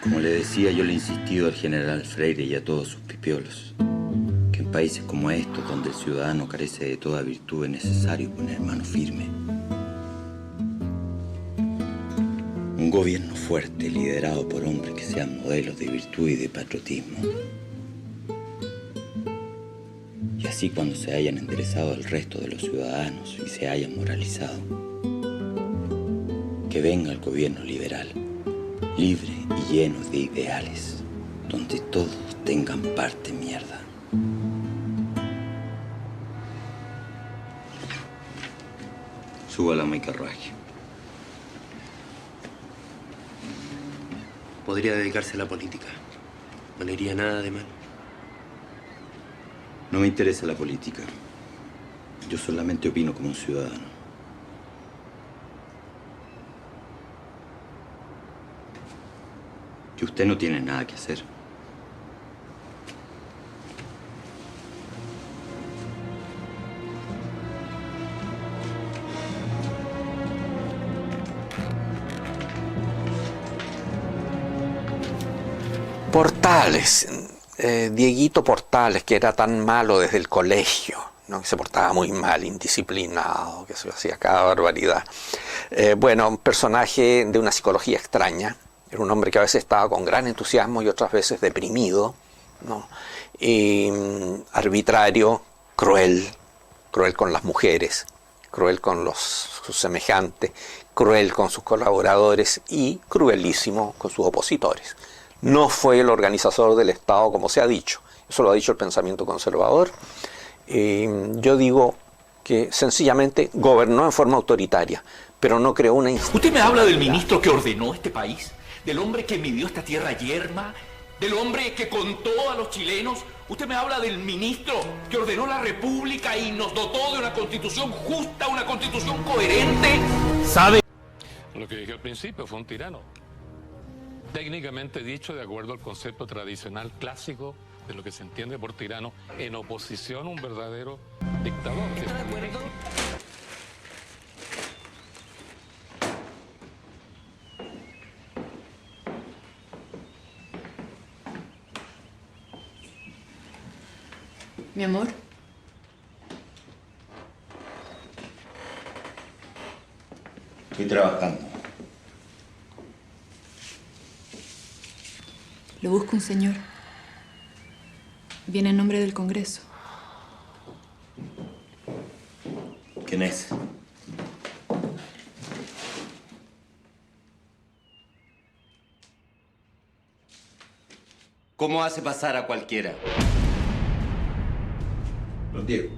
Como le decía, yo le he insistido al general Freire y a todos sus pipiolos que en países como estos, donde el ciudadano carece de toda virtud, es necesario poner mano firme. Un gobierno fuerte, liderado por hombres que sean modelos de virtud y de patriotismo. Y así, cuando se hayan enderezado el resto de los ciudadanos y se hayan moralizado, que venga el gobierno liberal, libre y lleno de ideales, donde todos tengan parte mierda. Súbala a mi carruaje. Podría dedicarse a la política. No le iría nada de mal. No me interesa la política. Yo solamente opino como un ciudadano. Que usted no tiene nada que hacer. Portales, Dieguito Portales, que era tan malo desde el colegio, ¿no? Que se portaba muy mal, indisciplinado, que se hacía cada barbaridad. Bueno, un personaje de una psicología extraña. Era un hombre que a veces estaba con gran entusiasmo y otras veces deprimido, ¿no? Y arbitrario, cruel con las mujeres, cruel con sus semejantes, cruel con sus colaboradores y cruelísimo con sus opositores. No fue el organizador del Estado como se ha dicho, eso lo ha dicho el pensamiento conservador. Yo digo que sencillamente gobernó en forma autoritaria, pero no creó una institución. ¿Usted me habla del ministro que ordenó este país? ¿Del hombre que midió esta tierra yerma? ¿Del hombre que contó a los chilenos? ¿Usted me habla del ministro que ordenó la república y nos dotó de una constitución justa, una constitución coherente? ¿Sabe? Lo que dije al principio, fue un tirano. Técnicamente dicho, de acuerdo al concepto tradicional clásico de lo que se entiende por tirano, en oposición a un verdadero dictador. ¿Está de acuerdo? Mi amor. Estoy trabajando. Lo busca un señor. Viene en nombre del Congreso. ¿Quién es? ¿Cómo hace pasar a cualquiera? Don Diego,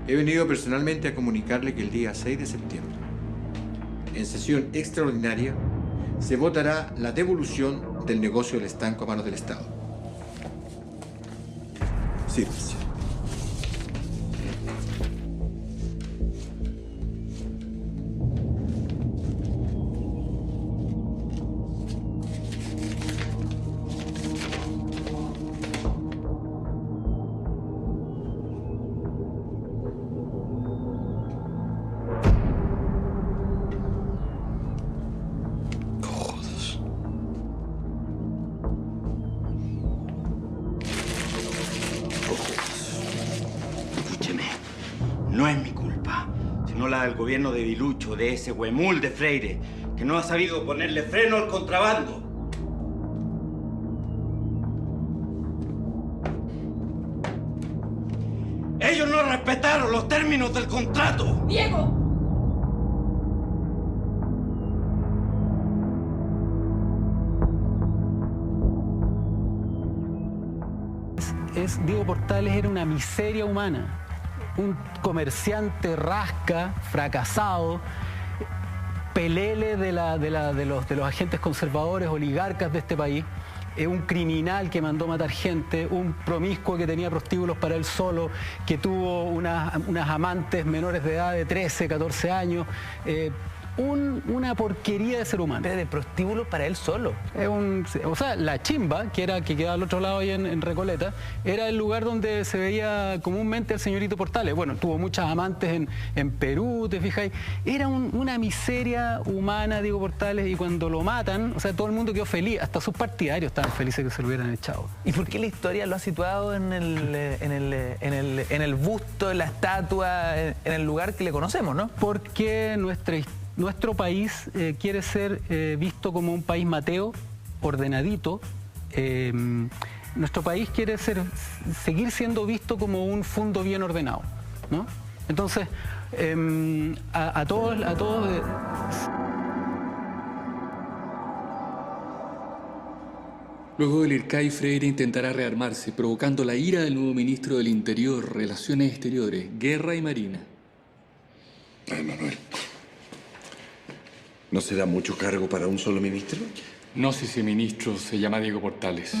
he venido personalmente a comunicarle que el día 6 de septiembre, en sesión extraordinaria, se votará la devolución del negocio del estanco a manos del Estado. Sírvase. No es mi culpa, sino la del gobierno de Vilucho, de ese huemul de Freire, que no ha sabido ponerle freno al contrabando. Ellos no respetaron los términos del contrato. ¡Diego! Diego Portales era una miseria humana. Un comerciante rasca, fracasado, pelele de los agentes conservadores, oligarcas de este país, un criminal que mandó matar gente, un promiscuo que tenía prostíbulos para él solo, que tuvo unas amantes menores de edad de 13, 14 años, una porquería de ser humano. Pero de prostíbulo para él solo. O sea, la Chimba, que quedaba al otro lado ahí en Recoleta, era el lugar donde se veía comúnmente al señorito Portales. Bueno, tuvo muchas amantes en Perú, te fijáis. Era una miseria humana, Diego Portales, y cuando lo matan, o sea, todo el mundo quedó feliz, hasta sus partidarios estaban felices que se lo hubieran echado. ¿Y por qué la historia lo ha situado en el busto, en la estatua, en el lugar que le conocemos, no? Porque nuestro país quiere ser visto como un país mateo, ordenadito. Nuestro país quiere seguir siendo visto como un fundo bien ordenado, ¿no? Entonces, a todos Luego del IRCAI, Freire intentará rearmarse, provocando la ira del nuevo ministro del Interior, Relaciones Exteriores, Guerra y Marina. Ay, Manuel. ¿No será mucho cargo para un solo ministro? No sé si el ministro se llama Diego Portales.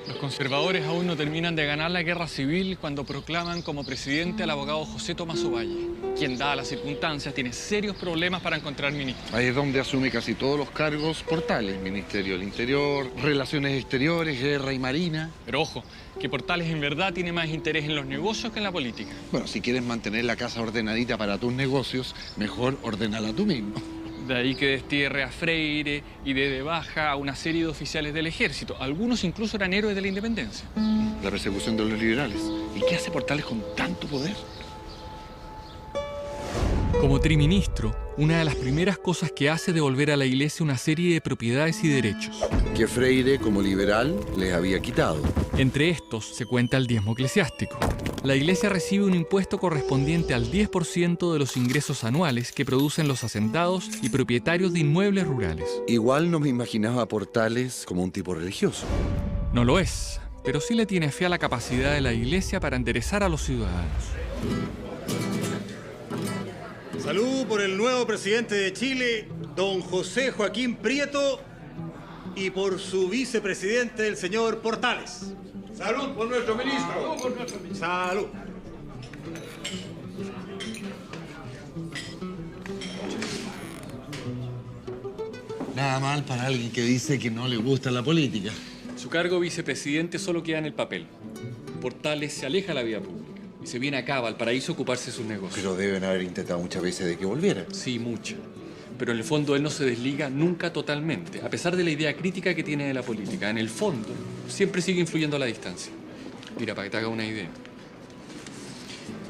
Los conservadores aún no terminan de ganar la guerra civil cuando proclaman como presidente al abogado José Tomás Ovalle, quien, dadas las circunstancias, tiene serios problemas para encontrar ministro. Ahí es donde asume casi todos los cargos Portales: Ministerio del Interior, Relaciones Exteriores, Guerra y Marina. Pero ojo, que Portales en verdad tiene más interés en los negocios que en la política. Bueno, si quieres mantener la casa ordenadita para tus negocios, mejor ordénala tú mismo. De ahí que destierre a Freire y dé de baja a una serie de oficiales del ejército. Algunos incluso eran héroes de la independencia. La persecución de los liberales. ¿Y qué hace Portales con tanto poder? Como triministro, una de las primeras cosas que hace es devolver a la Iglesia una serie de propiedades y derechos. Que Freire, como liberal, les había quitado. Entre estos se cuenta el diezmo eclesiástico. La Iglesia recibe un impuesto correspondiente al 10% de los ingresos anuales que producen los hacentados y propietarios de inmuebles rurales. Igual no me imaginaba a Portales como un tipo religioso. No lo es, pero sí le tiene fe a la capacidad de la Iglesia para enderezar a los ciudadanos. Salud por el nuevo presidente de Chile, don José Joaquín Prieto, y por su vicepresidente, el señor Portales. Salud por nuestro ministro. Salud. Nada mal para alguien que dice que no le gusta la política. Su cargo vicepresidente solo queda en el papel. Portales se aleja de la vida pública y se viene acá a Valparaíso a ocuparse de sus negocios. Pero deben haber intentado muchas veces de que volviera. Sí, muchas. Pero en el fondo él no se desliga nunca totalmente, a pesar de la idea crítica que tiene de la política. En el fondo, siempre sigue influyendo a la distancia. Mira, para que te haga una idea.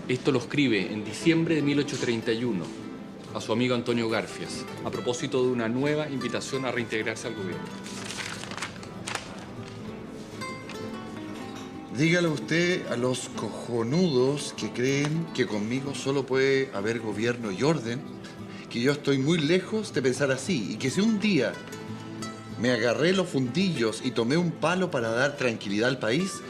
Esto lo escribe en diciembre de 1831 a su amigo Antonio Garfias, a propósito de una nueva invitación a reintegrarse al gobierno. Dígale usted a los cojonudos que creen que conmigo solo puede haber gobierno y orden, que yo estoy muy lejos de pensar así, y que si un día me agarré los fundillos y tomé un palo para dar tranquilidad al país,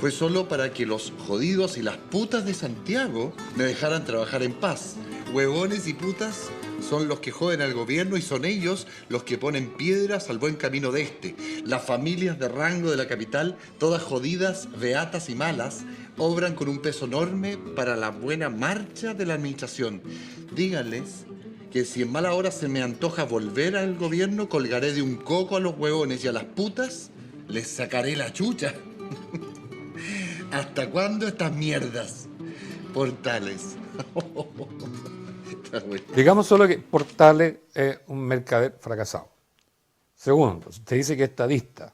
fue solo para que los jodidos y las putas de Santiago me dejaran trabajar en paz. Huevones y putas son los que joden al gobierno y son ellos los que ponen piedras al buen camino de este. Las familias de rango de la capital, todas jodidas, beatas y malas, obran con un peso enorme para la buena marcha de la administración. Díganles que si en mala hora se me antoja volver al gobierno, colgaré de un coco a los huevones y a las putas les sacaré la chucha. ¿Hasta cuándo estas mierdas? Portales. Digamos solo que Portales es un mercader fracasado. Segundo, usted dice que es estadista.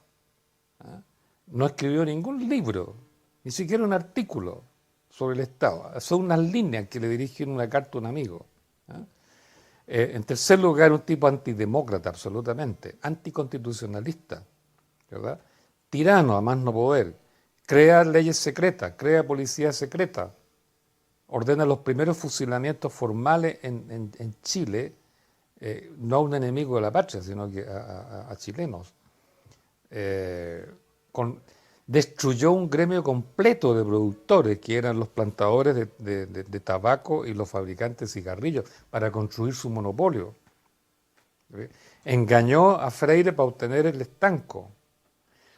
No escribió ningún libro, ni siquiera un artículo sobre el Estado. Son unas líneas que le dirigen una carta a un amigo. En tercer lugar, un tipo antidemócrata, absolutamente, anticonstitucionalista, ¿verdad? Tirano, a más no poder. Crea leyes secretas, crea policía secreta. Ordena los primeros fusilamientos formales en Chile, no a un enemigo de la patria, sino que a chilenos. destruyó un gremio completo de productores, que eran los plantadores de tabaco y los fabricantes de cigarrillos, para construir su monopolio. Engañó a Freire para obtener el estanco.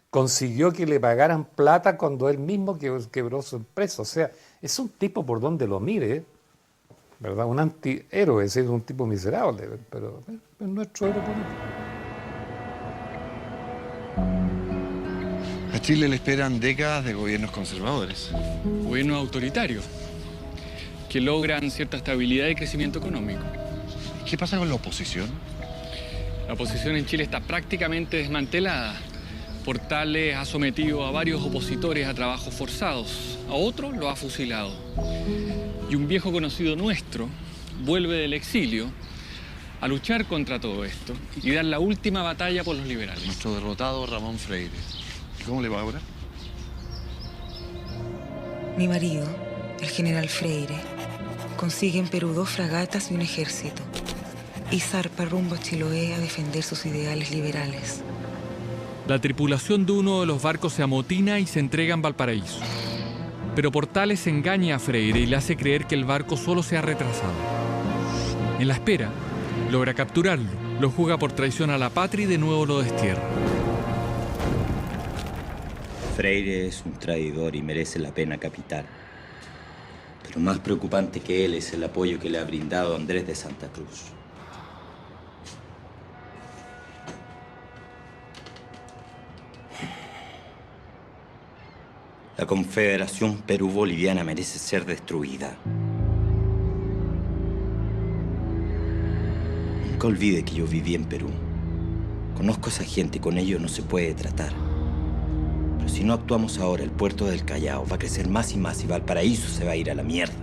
Consiguió que le pagaran plata cuando él mismo quebró su empresa. O sea, es un tipo, por donde lo mire, ¿verdad? Un antihéroe, es decir, un tipo miserable, pero es nuestro héroe político. A Chile le esperan décadas de gobiernos conservadores. Gobiernos autoritarios, que logran cierta estabilidad y crecimiento económico. ¿Qué pasa con la oposición? La oposición en Chile está prácticamente desmantelada. Portales ha sometido a varios opositores a trabajos forzados, a otros los ha fusilado. Y un viejo conocido nuestro vuelve del exilio a luchar contra todo esto y dar la última batalla por los liberales. Nuestro derrotado Ramón Freire. ¿Cómo le va ahora? Mi marido, el general Freire, consigue en Perú 2 fragatas y un ejército y zarpa rumbo a Chiloé a defender sus ideales liberales. La tripulación de uno de los barcos se amotina y se entrega en Valparaíso. Pero Portales engaña a Freire y le hace creer que el barco solo se ha retrasado. En la espera, logra capturarlo, lo juzga por traición a la patria y de nuevo lo destierra. Freire es un traidor y merece la pena capital. Pero más preocupante que él es el apoyo que le ha brindado Andrés de Santa Cruz. La Confederación Perú-Boliviana merece ser destruida. Nunca olvide que yo viví en Perú. Conozco a esa gente y con ellos no se puede tratar. Pero si no actuamos ahora, el puerto del Callao va a crecer más y más y Valparaíso se va a ir a la mierda.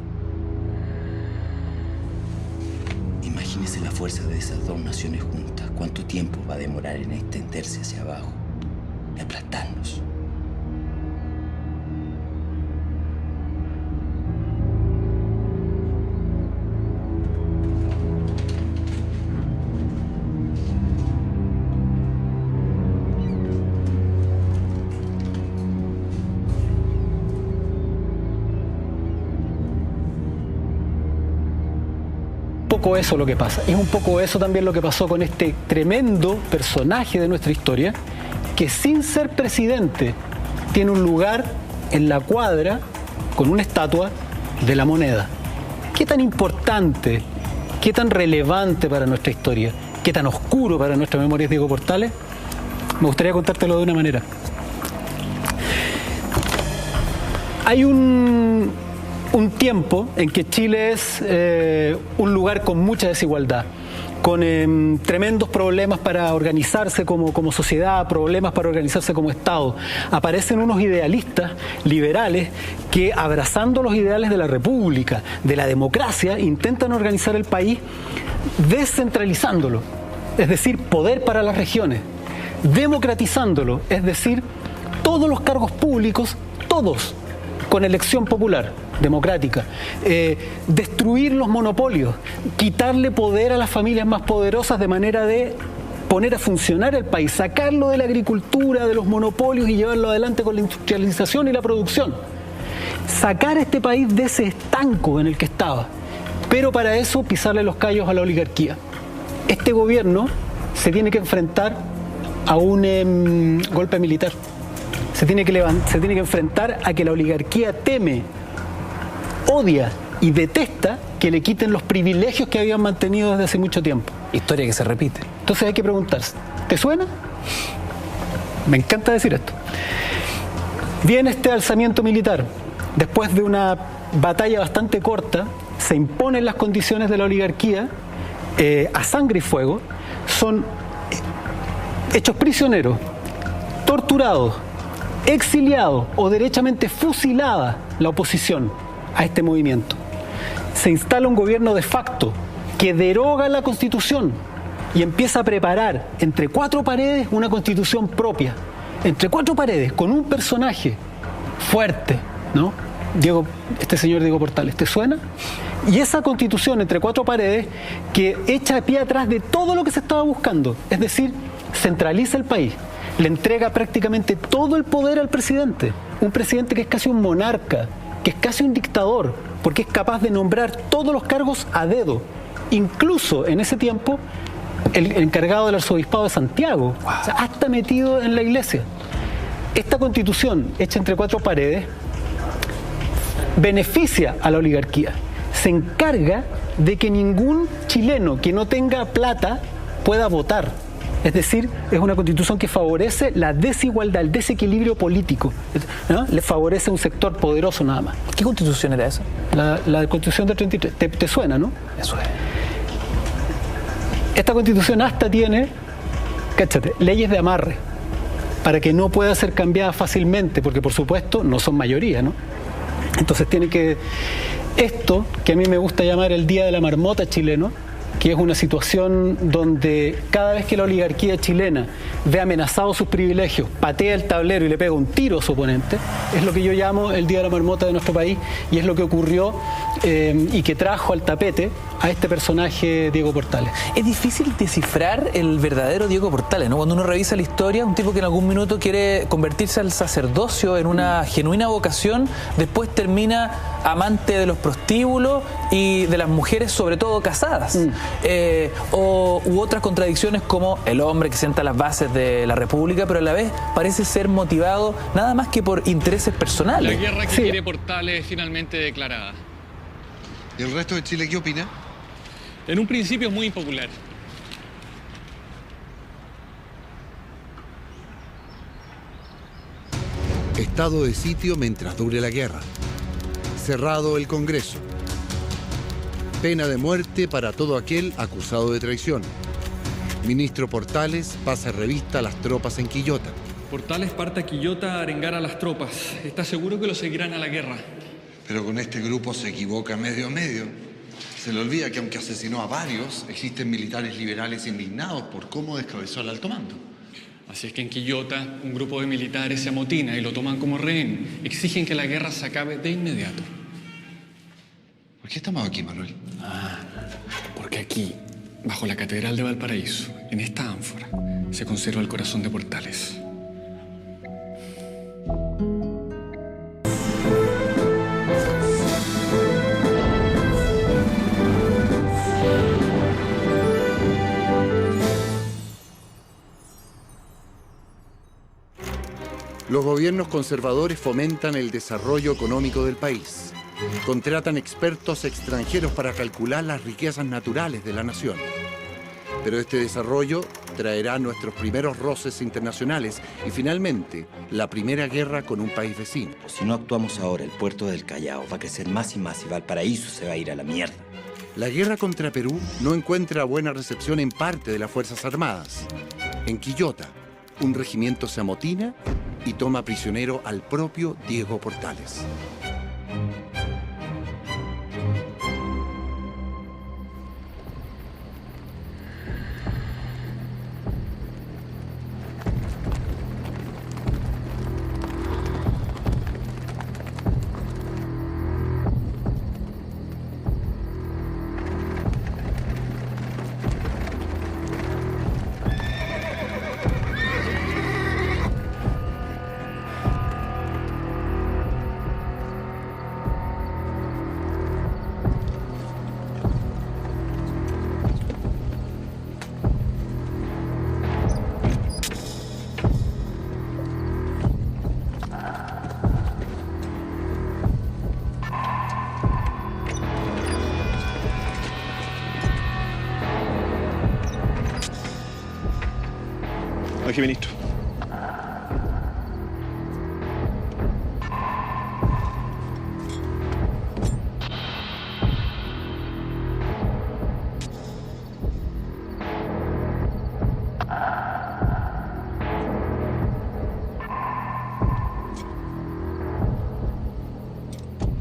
Imagínese la fuerza de esas 2 naciones juntas. ¿Cuánto tiempo va a demorar en extenderse hacia abajo y aplastarnos? Eso lo que pasa. Es un poco eso también lo que pasó con este tremendo personaje de nuestra historia, que sin ser presidente tiene un lugar en la cuadra con una estatua de la moneda. ¿Qué tan importante, qué tan relevante para nuestra historia, qué tan oscuro para nuestra memoria es Diego Portales? Me gustaría contártelo de una manera. Hay un tiempo en que Chile es un lugar con mucha desigualdad, con tremendos problemas para organizarse como sociedad, problemas para organizarse como Estado. Aparecen unos idealistas liberales que, abrazando los ideales de la República, de la democracia, intentan organizar el país descentralizándolo, es decir, poder para las regiones, democratizándolo, es decir, todos los cargos públicos, todos, con elección popular, democrática, destruir los monopolios, quitarle poder a las familias más poderosas de manera de poner a funcionar el país, sacarlo de la agricultura, de los monopolios y llevarlo adelante con la industrialización y la producción. Sacar a este país de ese estanco en el que estaba, pero para eso pisarle los callos a la oligarquía. Este gobierno se tiene que enfrentar a un golpe militar. Se tiene que enfrentar a que la oligarquía teme, odia y detesta que le quiten los privilegios que habían mantenido desde hace mucho tiempo. Historia que se repite. Entonces hay que preguntarse, ¿te suena? Me encanta decir esto. Viene este alzamiento militar. Después de una batalla bastante corta, se imponen las condiciones de la oligarquía a sangre y fuego. Son hechos prisioneros, torturados, exiliado o derechamente fusilada la oposición a este movimiento. Se instala un gobierno de facto que deroga la Constitución y empieza a preparar entre 4 paredes una Constitución propia, entre 4 paredes, con un personaje fuerte, ¿no? Este señor Diego Portales, ¿te suena? Y esa Constitución entre 4 paredes que echa pie atrás de todo lo que se estaba buscando, es decir, centraliza el país, le entrega prácticamente todo el poder al presidente. Un presidente que es casi un monarca, que es casi un dictador, porque es capaz de nombrar todos los cargos a dedo. Incluso en ese tiempo, el encargado del arzobispado de Santiago, o sea, hasta metido en la iglesia. Esta constitución, hecha entre cuatro paredes, beneficia a la oligarquía. Se encarga de que ningún chileno que no tenga plata pueda votar. Es decir, es una constitución que favorece la desigualdad, el desequilibrio político, ¿no? Le favorece a un sector poderoso nada más. ¿Qué constitución era esa? La constitución del 33. ¿Te suena, no? Eso es. Esta constitución hasta tiene, cáchate, leyes de amarre, para que no pueda ser cambiada fácilmente, porque por supuesto no son mayoría, ¿no? Entonces tiene que... Esto, que a mí me gusta llamar el Día de la Marmota chileno, que es una situación donde cada vez que la oligarquía chilena ve amenazados sus privilegios, patea el tablero y le pega un tiro a su oponente, es lo que yo llamo el Día de la Marmota de nuestro país, y es lo que ocurrió y que trajo al tapete a este personaje Diego Portales. Es difícil descifrar el verdadero Diego Portales, ¿no? Cuando uno revisa la historia, un tipo que en algún minuto quiere convertirse al sacerdocio en una genuina vocación, después termina amante de los prostíbulos y de las mujeres, sobre todo casadas. U otras contradicciones como el hombre que sienta las bases de la República, pero a la vez parece ser motivado nada más que por intereses personales. La guerra que quiere Portales es finalmente declarada. ¿Y el resto de Chile qué opina? En un principio es muy impopular. Estado de sitio mientras dure la guerra. Cerrado el Congreso. Pena de muerte para todo aquel acusado de traición. Ministro Portales pasa revista a las tropas en Quillota. Portales parte a Quillota a arengar a las tropas. ¿Está seguro que lo seguirán a la guerra? Pero con este grupo se equivoca medio a medio. Se le olvida que aunque asesinó a varios, existen militares liberales indignados por cómo descabezó al alto mando. Así es que en Quillota un grupo de militares se amotina y lo toman como rehén. Exigen que la guerra se acabe de inmediato. ¿Por qué estamos aquí, Manuel? Porque aquí, bajo la Catedral de Valparaíso, en esta ánfora, se conserva el corazón de Portales. Los gobiernos conservadores fomentan el desarrollo económico del país. Contratan expertos extranjeros para calcular las riquezas naturales de la nación. Pero este desarrollo traerá nuestros primeros roces internacionales y finalmente la primera guerra con un país vecino. Si no actuamos ahora, el puerto del Callao va a crecer más y más y Valparaíso se va a ir a la mierda. La guerra contra Perú no encuentra buena recepción en parte de las Fuerzas Armadas. En Quillota, un regimiento se amotina y toma prisionero al propio Diego Portales. Aquí, ministro.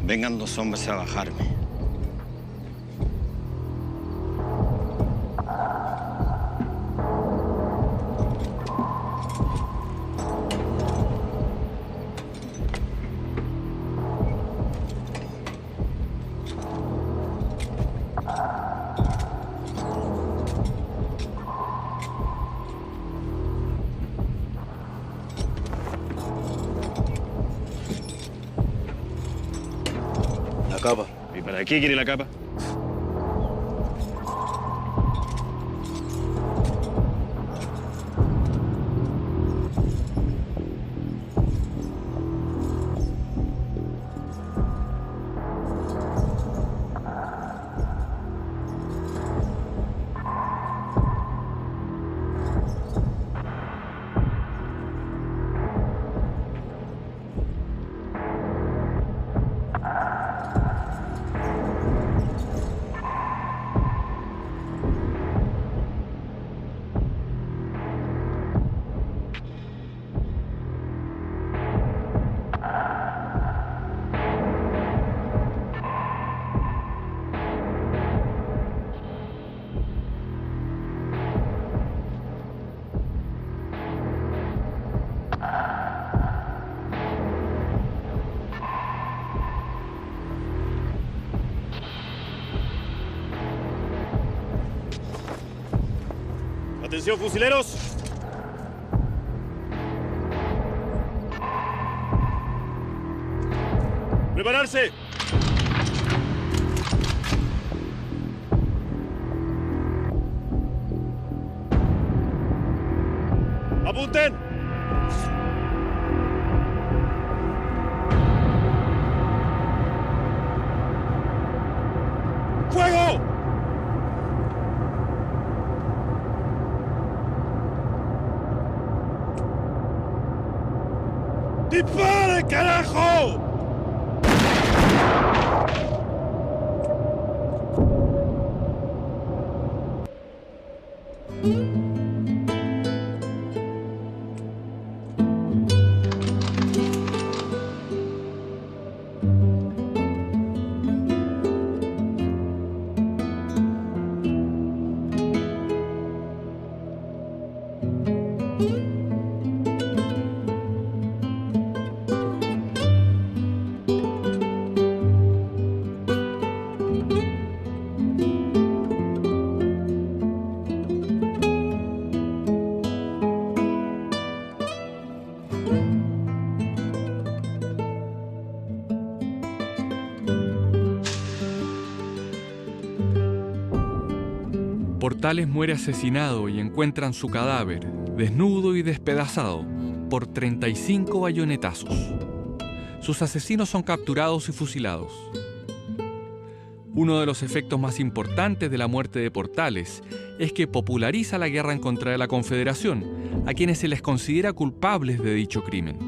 Vengan dos hombres a bajarme. ¿Y para qué quiere la capa? ¡Atención, fusileros! ¡Prepararse! ¡Apunten! ¡Fuego! ¡Dispare, carajo! Portales muere asesinado y encuentran su cadáver, desnudo y despedazado, por 35 bayonetazos. Sus asesinos son capturados y fusilados. Uno de los efectos más importantes de la muerte de Portales es que populariza la guerra en contra de la Confederación, a quienes se les considera culpables de dicho crimen.